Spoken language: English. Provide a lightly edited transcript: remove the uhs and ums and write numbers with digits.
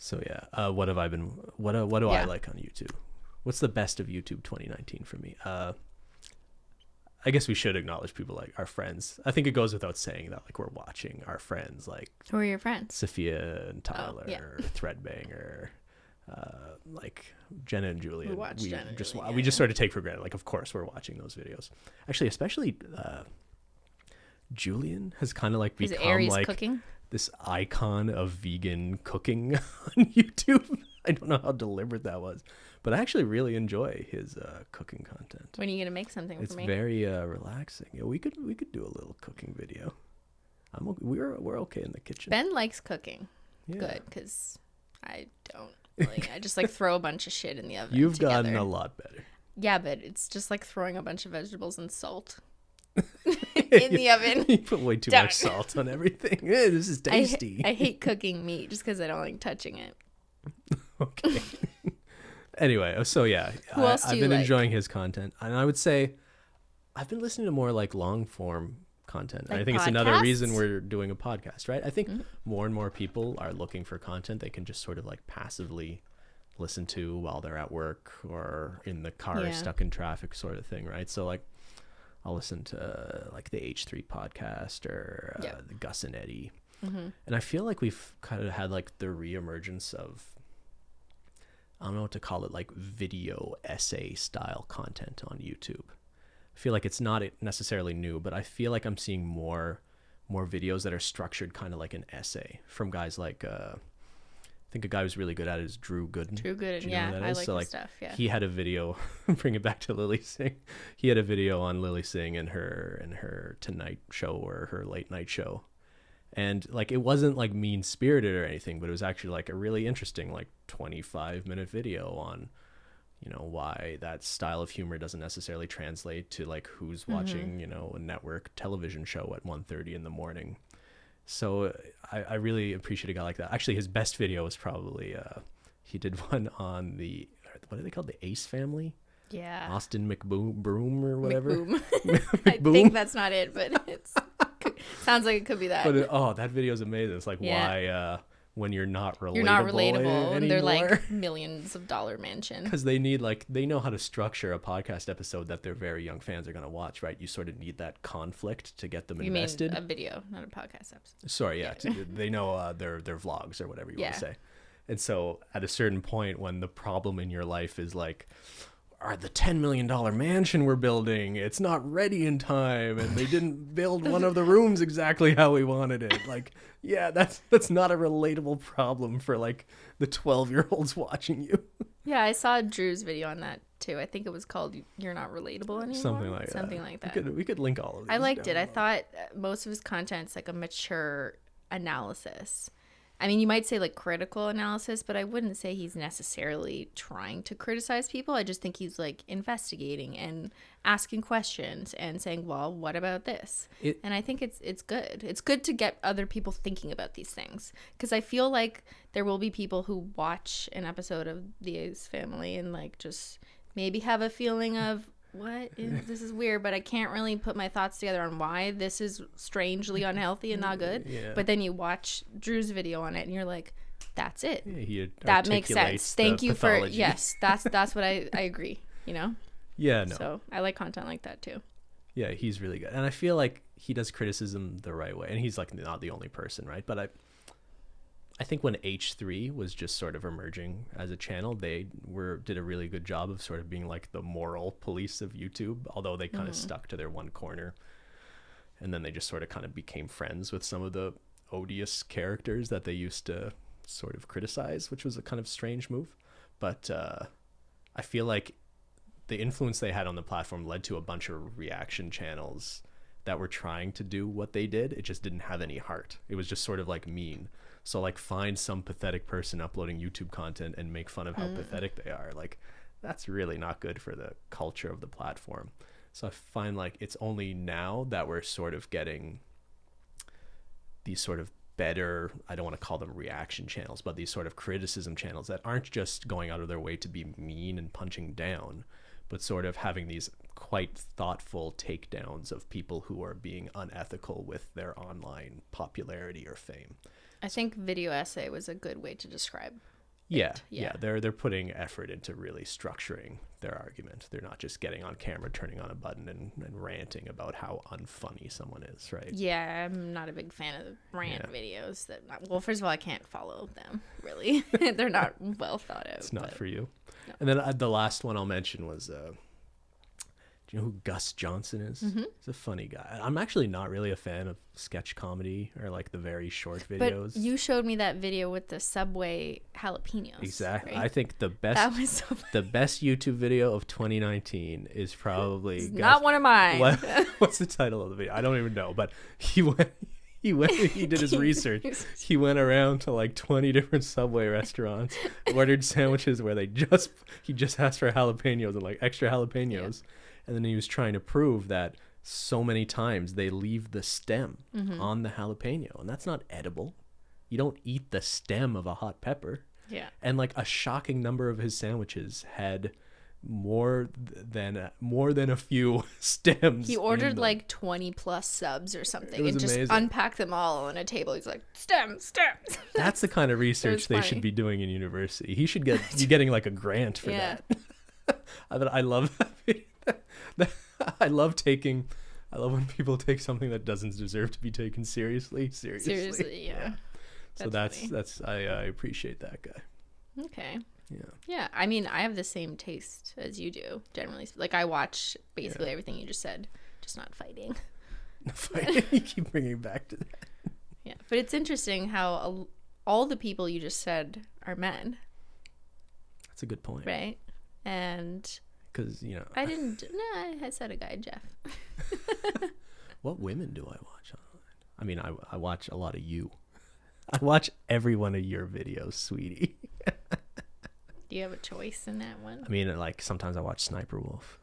So yeah, what have I been? What do I like on YouTube? What's the best of YouTube 2019 for me? I guess we should acknowledge people like our friends. I think it goes without saying that like we're watching our friends like Who are your friends? Sophia and Tyler, Threadbanger, like Jenna and Julian. We just sort of take for granted. Like, of course, we're watching those videos. Actually, especially Julian has kind of like become like cooking? This icon of vegan cooking on YouTube. I don't know how deliberate that was, but I actually really enjoy his cooking content. When are you gonna make something for me? It's very relaxing. Yeah, we could do a little cooking video. We're okay in the kitchen. Ben likes cooking. Yeah. Good, because I don't really. I just like throw a bunch of shit in the oven. You've gotten a lot better. Yeah, but it's just like throwing a bunch of vegetables and salt in the oven. You put way too much salt on everything. Yeah, this is tasty. I hate cooking meat just because I don't like touching it. Okay. Anyway, so yeah, I've been enjoying his content, and I would say I've been listening to more like long form content. Like I think podcasts? It's another reason we're doing a podcast, right? I think more and more people are looking for content they can just sort of like passively listen to while they're at work or in the car stuck in traffic sort of thing, right? So like I'll listen to like the H3 podcast or the Gus and Eddie. And I feel like we've kind of had like the reemergence of, I don't know what to call it, like video essay style content on YouTube. I feel like it's not necessarily new, but I feel like I'm seeing more videos that are structured kind of like an essay from guys like I think a guy who's really good at it is Drew Gooden. I like his stuff. Yeah, he had a video. Bring it back to Lily Singh. He had a video on Lily Singh and her Tonight Show or her late night show, and like it wasn't like mean spirited or anything, but it was actually like a really interesting like 25-minute video on, you know, why that style of humor doesn't necessarily translate to like who's watching, you know, a network television show at 1:30 in the morning. So I really appreciate a guy like that. Actually, his best video was probably he did one on what are they called? The Ace Family? Yeah. Austin McBroom or whatever. McBoom. I think that's not it, but it's sounds like it could be that. But that video is amazing. It's like why when you're not relatable anymore. And they're like millions of dollar mansion. Because they know how to structure a podcast episode that their very young fans are going to watch, right? You sort of need that conflict to get them invested. You mean a video, not a podcast episode. Sorry, yeah. They know their vlogs or whatever you want to say. And so at a certain point when the problem in your life is like, the $10 million mansion we're building, it's not ready in time, and they didn't build one of the rooms exactly how we wanted it. Like, yeah, that's not a relatable problem for like the 12-year-olds watching you. Yeah, I saw Drew's video on that too. I think it was called "You're Not Relatable Anymore." Something like that. We could link all of these. I liked it. I thought most of his content's like a mature analysis. I mean, you might say like critical analysis, but I wouldn't say he's necessarily trying to criticize people. I just think he's like investigating and asking questions and saying, well, what about this? And I think it's good. It's good to get other people thinking about these things, because I feel like there will be people who watch an episode of The Ace Family and like just maybe have a feeling of, this is weird, but I can't really put my thoughts together on why this is strangely unhealthy and not good. Yeah. But then you watch Drew's video on it and you're like, that's it. Yeah, that makes sense. Thank you for that's what I agree, you know? Yeah, no. So I like content like that too. Yeah, he's really good. And I feel like he does criticism the right way. And he's like not the only person, right? But I think when H3 was just sort of emerging as a channel, they did a really good job of sort of being like the moral police of YouTube, although they kind of stuck to their one corner. And then they just sort of kind of became friends with some of the odious characters that they used to sort of criticize, which was a kind of strange move. But I feel like the influence they had on the platform led to a bunch of reaction channels that were trying to do what they did. It just didn't have any heart. It was just sort of like mean. So like find some pathetic person uploading YouTube content and make fun of how pathetic they are. Like that's really not good for the culture of the platform. So I find like it's only now that we're sort of getting these sort of better, I don't want to call them reaction channels, but these sort of criticism channels that aren't just going out of their way to be mean and punching down, but sort of having these quite thoughtful takedowns of people who are being unethical with their online popularity or fame. I think video essay was a good way to describe. Yeah. They're putting effort into really structuring their argument. They're not just getting on camera, turning on a button, and ranting about how unfunny someone is, right? Yeah, I'm not a big fan of the rant videos. Well, first of all, I can't follow them, really. They're not well thought out. It's not for you. No. And then the last one I'll mention was... do you know who Gus Johnson is? Mm-hmm. He's a funny guy. I'm actually not really a fan of sketch comedy or like the very short videos. But you showed me that video with the Subway jalapenos. Exactly. Right? I think the best That was so the best YouTube video of 2019 is probably It's not one of mine. What's the title of the video? I don't even know, but he did his research. He went around to like 20 different Subway restaurants, ordered sandwiches where he just asked for jalapenos and like extra jalapenos. Yeah. And then he was trying to prove that so many times they leave the stem on the jalapeno, and that's not edible. You don't eat the stem of a hot pepper. Yeah. And like a shocking number of his sandwiches had more than a few stems. He ordered like 20 plus subs or something and amazing. Just unpacked them all on a table. He's like, stems. That's the kind of research they should be doing in university. He should be getting like a grant for that. I love that video. I love when people take something that doesn't deserve to be taken seriously. Seriously, yeah. So that's I appreciate that guy. Okay. Yeah. Yeah. I mean, I have the same taste as you do, generally. Like, I watch basically everything you just said, just not fighting. You keep bringing it back to that. Yeah. But it's interesting how all the people you just said are men. That's a good point. Right? And... Because, I said a guy, Jeff. What women do I watch online? I mean, I watch a lot of you. I watch every one of your videos, sweetie. Do you have a choice in that one? I mean, like, sometimes I watch Sniper Wolf.